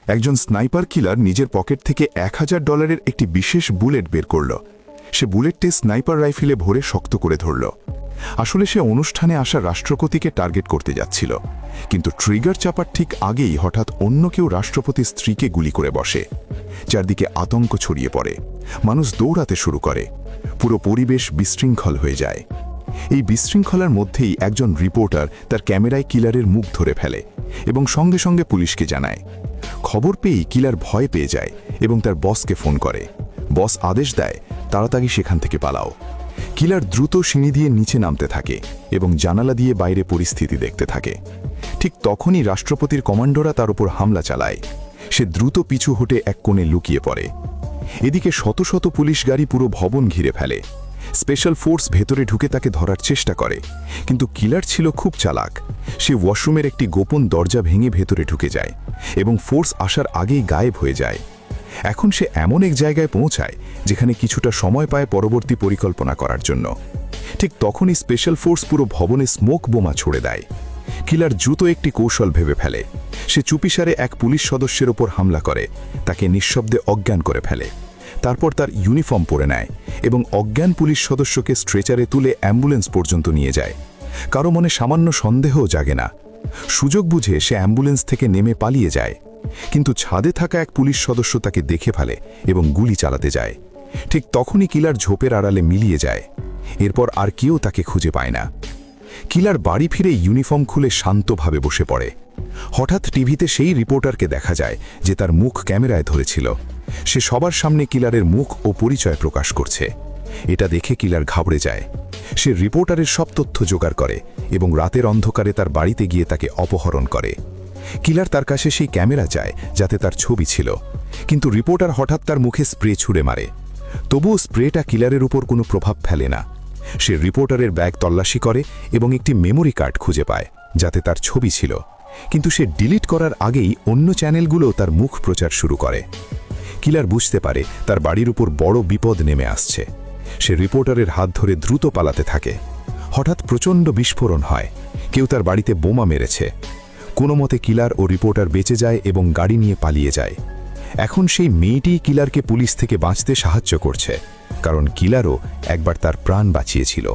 একজন স্নাইপার কিলার নিজের পকেট থেকে $1000 একটি বিশেষ বুলেট বের করল। সে বুলেটটি স্নাইপার রাইফেলে ভরে শক্ত করে ধরল। আসলে সে অনুষ্ঠানে আসা রাষ্ট্রপতিকে টার্গেট করতে যাচ্ছিল, কিন্তু ট্রিগার চাপার ঠিক আগেই হঠাৎ অন্য কেউ রাষ্ট্রপতির স্ত্রীকে গুলি করে বসে। চারদিকে আতঙ্ক ছড়িয়ে পড়ে, মানুষ দৌড়াতে শুরু করে, পুরো পরিবেশ বিশৃঙ্খল হয়ে যায়। এই বিশৃঙ্খলার মধ্যেই একজন রিপোর্টার তার ক্যামেরায় কিলারের মুখ ধরে ফেলে এবং সঙ্গে সঙ্গে পুলিশকে জানায়। খবর পেয়েই কিলার ভয় পেয়ে যায় এবং তার বসকে ফোন করে। বস আদেশ দেয়, তাড়াতাড়ি সেখান থেকে পালাও। কিলার দ্রুত সিঁড়ি দিয়ে নিচে নামতে থাকে এবং জানালা দিয়ে বাইরে পরিস্থিতি দেখতে থাকে। ঠিক তখনই রাষ্ট্রপতির কমান্ডোরা তার উপর হামলা চালায়। সে দ্রুত পিছু হটে এক কোণে লুকিয়ে পড়ে। এদিকে শত শত পুলিশ গাড়ি পুরো ভবন ঘিরে ফেলে। স্পেশাল ফোর্স ভেতরে ঢুকে তাকে ধরার চেষ্টা করে, কিন্তু কিলার ছিল খুব চালাক। সে ওয়াশরুমের একটি গোপন দরজা ভেঙে ভেতরে ঢুকে যায় এবং ফোর্স আসার আগেই গায়েব হয়ে যায়। এখন সে এমন এক জায়গায় পৌঁছায় যেখানে কিছুটা সময় পায় পরবর্তী পরিকল্পনা করার জন্য। ঠিক তখনই স্পেশাল ফোর্স পুরো ভবনে স্মোক বোমা ছুড়ে দেয়। কিলার দ্রুত একটি কৌশল ভেবে ফেলে। সে চুপিসারে এক পুলিশ সদস্যের ওপর হামলা করে, তাকে নিঃশব্দে অজ্ঞান করে ফেলে। তারপর তার ইউনিফর্ম পরে নেয় এবং অজ্ঞান পুলিশ সদস্যকে স্ট্রেচারে তুলে অ্যাম্বুলেন্স পর্যন্ত নিয়ে যায়। কারো মনে সামান্য সন্দেহও জাগে না। সুযোগ বুঝে সে অ্যাম্বুলেন্স থেকে নেমে পালিয়ে যায়, কিন্তু ছাদে থাকা এক পুলিশ সদস্য তাকে দেখে ফেলে এবং গুলি চালাতে যায়। ঠিক তখনই কিলার ঝোপের আড়ালে মিলিয়ে যায়। এরপর আর কেউ তাকে খুঁজে পায় না। কিলার বাড়ি ফিরে ইউনিফর্ম খুলে শান্তভাবে বসে পড়ে। হঠাৎ টিভিতে সেই রিপোর্টারকে দেখা যায় যে তার মুখ ক্যামেরায় ধরেছিল। সে সবার সামনে কিলারের মুখ ও পরিচয় প্রকাশ করছে। এটা দেখে কিলার ঘাবড়ে যায়। সে রিপোর্টারের সব তথ্য জোগাড় করে এবং রাতের অন্ধকারে তার বাড়িতে গিয়ে তাকে অপহরণ করে। কিলার তার কাছে সেই ক্যামেরা চায় যাতে তার ছবি ছিল, কিন্তু রিপোর্টার হঠাৎ তার মুখে স্প্রে ছুঁড়ে মারে। তবুও স্প্রেটা কিলারের উপর কোনো প্রভাব ফেলে না। সে রিপোর্টারের ব্যাগ তল্লাশি করে এবং একটি মেমোরি কার্ড খুঁজে পায় যাতে তার ছবি ছিল, কিন্তু সে ডিলিট করার আগেই অন্য চ্যানেলগুলো তার মুখ প্রচার শুরু করে। কিলার বুঝতে পারে তার বাড়ির উপর বড় বিপদ নেমে আসছে। সে রিপোর্টারের হাত ধরে দ্রুত পালাতে থাকে। হঠাৎ প্রচণ্ড বিস্ফোরণ হয়। কেউ তার বাড়িতে বোমা মেরেছে। কোনো মতে কিলার ও রিপোর্টার বেঁচে যায় এবং গাড়ি নিয়ে পালিয়ে যায়। এখন সেই মেয়েটিই কিলারকে পুলিশ থেকে বাঁচতে সাহায্য করছে, কারণ কিলারও একবার তার প্রাণ বাঁচিয়েছিল।